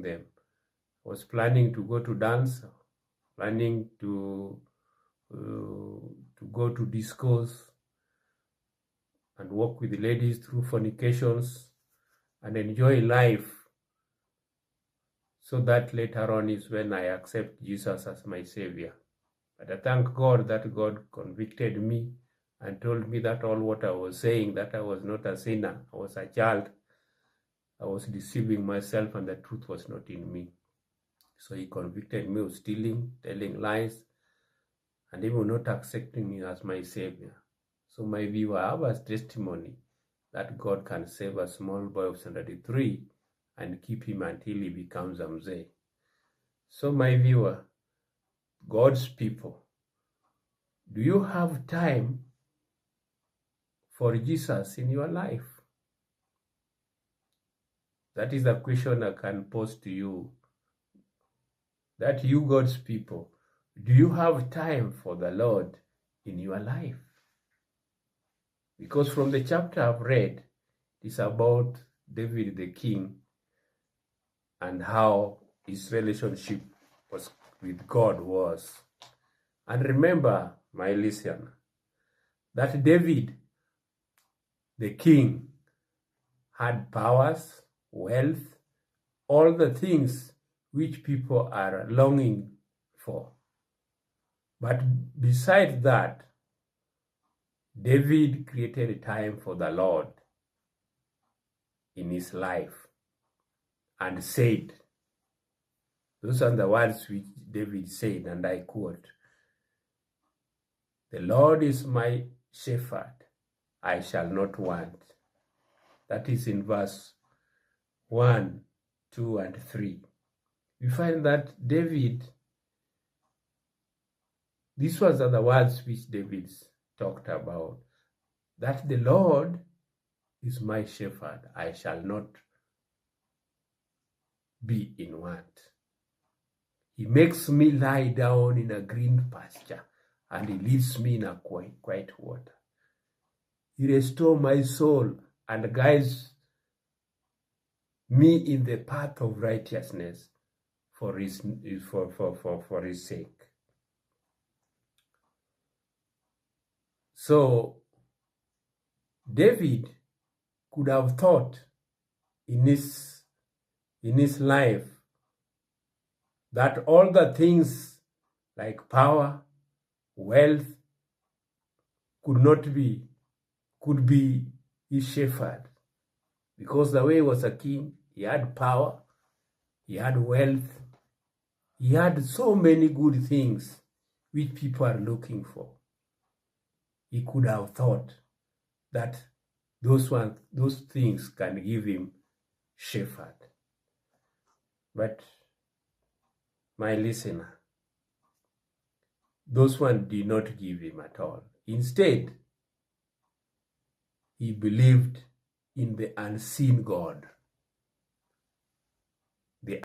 them. I was planning to go to dance, planning to go to discos and walk with the ladies through fornications and enjoy life. So that later on is when I accept Jesus as my Savior. But I thank God that God convicted me and told me that all what I was saying, that I was not a sinner, I was a child. I was deceiving myself and the truth was not in me. So he convicted me of stealing, telling lies, and even not accepting me as my Savior. So my viewer, I have a testimony that God can save a small boy of 73 and keep him until he becomes a mzee. So my viewer, God's people, do you have time for Jesus in your life? That is a question I can pose to you. That you, God's people, do you have time for the Lord in your life? Because from the chapter I've read, it's about David the king and how his relationship with God was. And remember, my listener, that David the king had powers, wealth, all the things which people are longing for. But besides that, David created time for the Lord in his life and said, those are the words which David said, and I quote, "The Lord is my shepherd, I shall not want." That is in verse 1, 2, and 3. We find that David, these were the words which David talked about, that the Lord is my shepherd, I shall not be in want. He makes me lie down in a green pasture, and he leads me in a quiet water. He restores my soul and guides me in the path of righteousness for his sake. So David could have thought in his life that all the things like power, wealth could be his shepherd, because the way he was a king, he had power, he had wealth, he had so many good things which people are looking for. He could have thought that those things can give him shepherd. But my listener, those ones did not give him at all. Instead, he believed in the unseen God.